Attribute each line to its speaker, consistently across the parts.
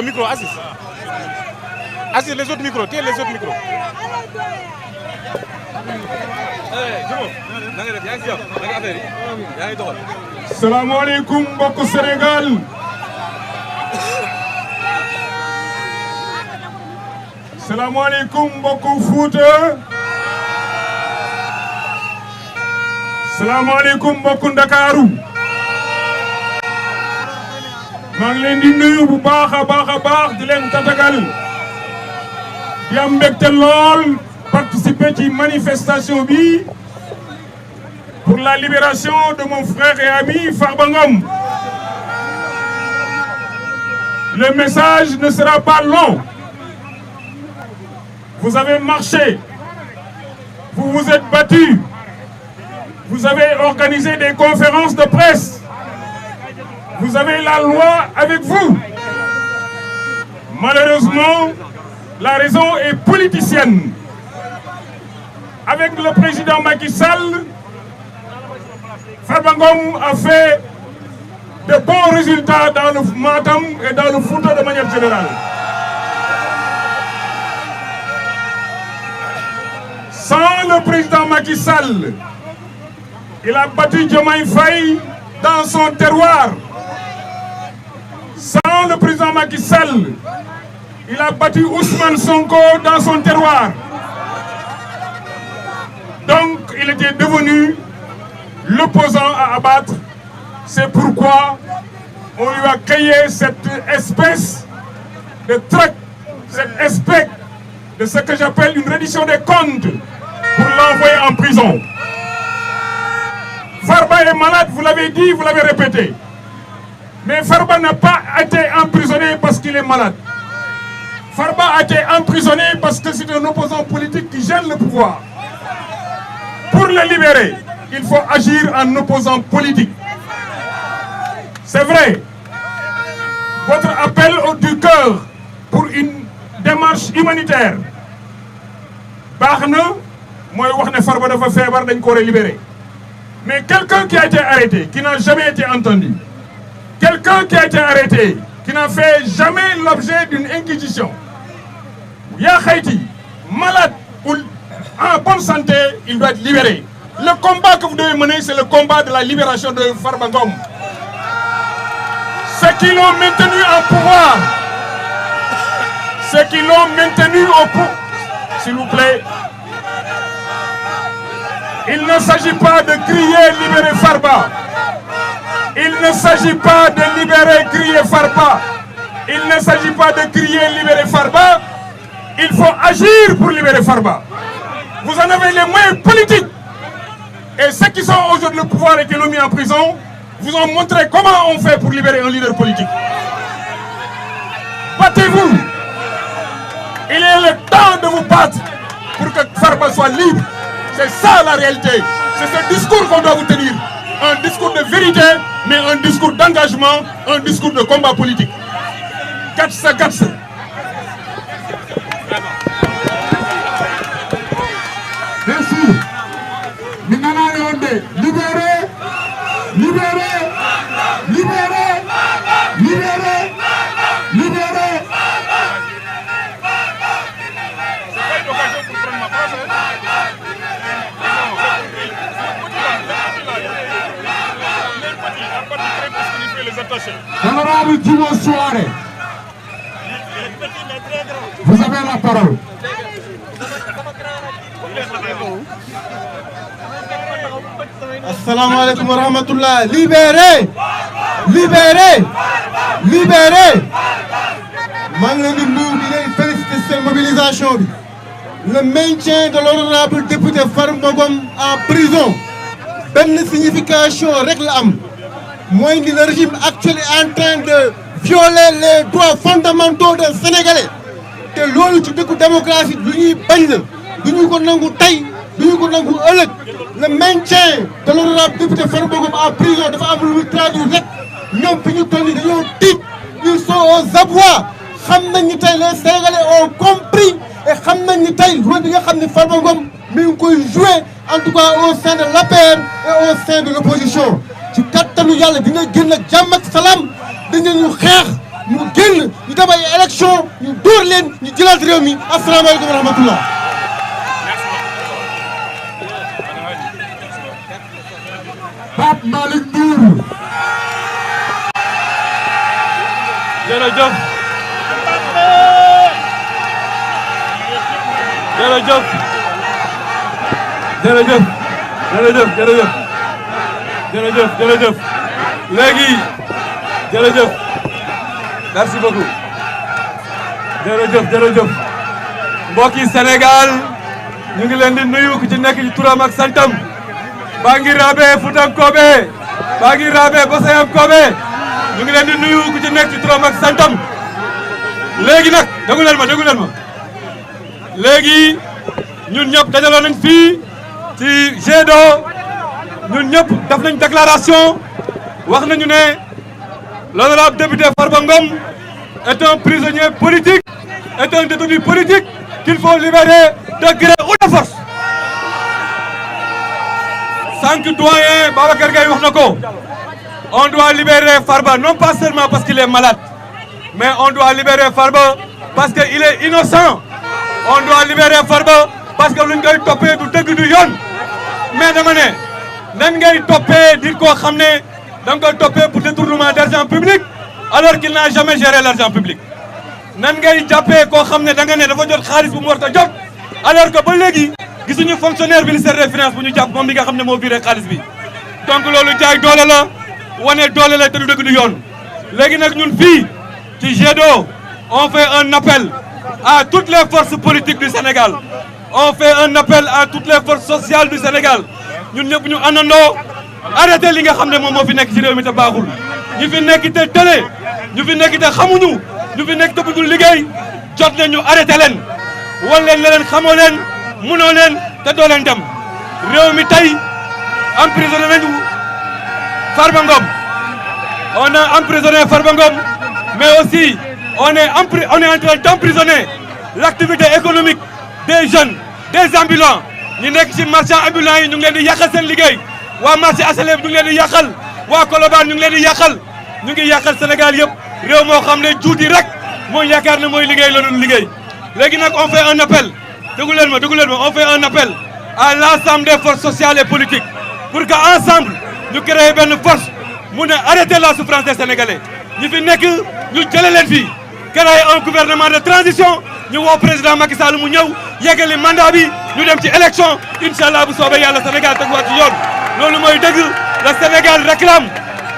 Speaker 1: Micro, Aziz. Aziz, les autres micros, tiens les autres micros.
Speaker 2: Salam alaikum, beaucoup Sénégal. Salam alaikum, beaucoup Fouta. Salam alaikum, beaucoup Dakarou. maa ngi leen di nuyu bu baax a baax di leen tatagal di am mbégte lool participer ci manifestation bi pour la libération de mon frère et ami Farba Ngom. Le message ne sera pas long. Vous avez marché, vous vous êtes battus, vous avez organisé des conférences de presse. Vous avez la loi avec vous. Malheureusement, la raison est politicienne. Avec le président Macky Sall, Farba Ngom a fait de bons résultats dans le Matam et dans le Fouta de manière générale. Sans le président Macky Sall, il a battu Diomaye Faye dans son terroir. Sans le président Macky Sall, il a battu Ousmane Sonko dans son terroir. Donc, il était devenu l'opposant à abattre. C'est pourquoi on lui a créé cette espèce de traque, cette espèce de ce que j'appelle une reddition des comptes pour l'envoyer en prison. Farba est malade, vous l'avez dit, vous l'avez répété. Mais Farba n'a pas été emprisonné parce qu'il est malade. Farba a été emprisonné parce que c'est un opposant politique qui gêne le pouvoir. Pour le libérer, il faut agir en opposant politique. C'est vrai, votre appel du cœur pour une démarche humanitaire, baax na mooy wax ne Farba dafa feebar dañ ko war a libérer. Mais quelqu'un qui a été arrêté, qui n'a jamais été entendu, quelqu'un qui a été arrêté, qui n'a fait jamais l'objet d'une inquisition, Yaa Haïti, malade ou en bonne santé, il doit être libéré. Le combat que vous devez mener, c'est le combat de la libération de Farba Ngom. Ceux qui l'ont maintenu en pouvoir, ceux qui l'ont maintenu au pouvoir, s'il vous plaît, il ne s'agit pas de crier « Libérez Farba ». Il ne s'agit pas de libérer, crier Farba. Il ne s'agit pas de crier « Libérez Farba ». Il faut agir pour libérer Farba. Vous en avez les moyens politiques. Et ceux qui sont aujourd'hui le pouvoir et qui l'ont mis en prison, vous ont montré comment on fait pour libérer un leader politique. Battez-vous. Il est le temps de vous battre pour que Farba soit libre. C'est ça la réalité. C'est ce discours qu'on doit vous tenir. Un discours de vérité, mais un discours d'engagement, un discours de combat politique. Gatsa, gatsa.
Speaker 3: Merci. Minana Yonde, libérez, libérez, libérez, libérez, libérez. Honorable Djibo Souare, vous avez la parole.
Speaker 4: Assalamu alaikum wa rahmatullah. Libérez, libérez, libérez. maa ngi leen di nuyu di leen féliciter seen mobilisation bi. Le maintien de l'honorable député Farba Ngom en prison benn signification rek la am. Mooy ni le régime actuel est en train de violer les droits fondamentaux des Sénégalais te loolu ci dëkku démocratie lu ñuy bañ la du ñu ko nangu tey du ñu ko nangu ëllëg. Le maintien de l'honorable député Farba Ngom en prison dafa am lu muy traduire rek ñoom fi ñu toll nii dañoo tiit ils sont aux abois xam nañ ni tey les Sénégalais ont compris et xam nañ ni tey rôle bi nga xam ni Farba Ngom mi ngi koy jouer en tout cas au sein de l'APR et au sein de l'opposition ci kattanu yàlla di nga génn ak jàmm ak salaam dinañu xeex ñu génn ñu dem ay élection ñu dóor leen ñu jëlaat réew mi asalaamaaleykum wa rahmatullah.
Speaker 3: Pape Malick Ndour.
Speaker 5: jërëjëf jërëjëf jërëjëf jërëjëf jërëjëf jërëjëf jërëjëf léegi jërëjëf merci beaucoup jërëjëf mbokki Sénégal ñu ngi leen di nuyu ku ci nekk ci turam ak santam Bangiraɓe Futankoɓe Bangiraɓe Bosayankoɓe ñu ngi leen di nuyu ku ci nekk ci turam ak santam léegi nag déglu leen ma léegi ñun ñëpp dajaloo nañ fii ci G2 ñun ñëpp def nañ déclaration wax nañu ne l'honorable député Farba Ngom est un prisonnier politique, est un détenu politique qu'il faut libérer de gré ou de force. Sànq doyen Babacar Gaye wax na ko on doit libérer Farba non pas seulement parce qu'il est malade mais on doit libérer Farba parce qu'il est innocent. On doit libérer Farba parce que luñ koy toppee du dëgg du yoon mais dama ne nan ngay toppee di koo xam ne da nga koy toppee pour détournement d'argent public alors qu'il n'a jamais géré l'argent public. nan ngay jàppee koo xam ne da nga ne dafa jot xaalis bu mu war a jot alors que ba léegi gisuñu fonctionnaire ministère des finances bu ñu jàpp moom mi nga xam ne moo viré xaalis bi. donc loolu jaay doole la wane doole la te du dëgg du yoon léegi nag ñun fii ci G2 on fait un appel à toutes les forces politiques du Sénégal on fait un appel à toutes les forces sociales du Sénégal ñun ñëpp ñu àndandoo arrêté li nga xam ne moom moo fi nekk ci réew mi te baaxul ñu fi nekk te tële ñu fi nekk te xamuñu ñu fi nekk te bëggul liggéey jot leen ñu arrêté leen wan leen ne leen xamoo leen mënoo leen te doo leen dem réew mi tey emprisonné nañu Farba Ngom on a emprisonné Farba Ngom mais aussi on est en train d'emprisonner l'activité économique des jeunes des ambulants ñu nekk ci marchand ambulant yi ñu ngi leen di yàqal seen liggéey waa marché HLM ñu ngi leen di yàqal waa Colobane ñu ngi leen di yàqal ñu ngi yàqal Sénégal yëpp réew moo xam ne juuti rek mooy yaakaar ne mooy liggéey la doon liggéey léegi nag on fait un appel déglu leen ma on fait un appel à l'ensemble des forces sociales et politiques pour que ensemble ñu créer benn force mun a arrêter la souffrance des Sénégalais ñi fi nekk ñu jëlee leen fii créer un gouvernement de transition ñu woo président Macky Sall mu ñëw yeggali mandat bi ñu dem ci élection incha allah bu soobee yàlla Sénégal teguwaat ci yoon loolu mooy dëgg le Sénégal réclame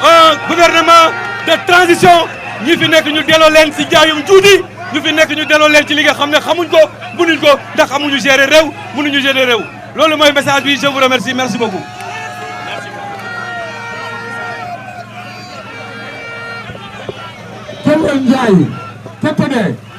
Speaker 5: un gouvernement de transition ñi fi nekk ñu delloo leen si jaayum juuti ñu fi nekk ñu delloo leen ci li nga xam ne xamuñ ko mënuñ ko ndax xamuñu gérer réew mënuñu gérer réew loolu mooy message bi je vous remercie merci beaucoup.
Speaker 3: Kelle Ndiaye Ketene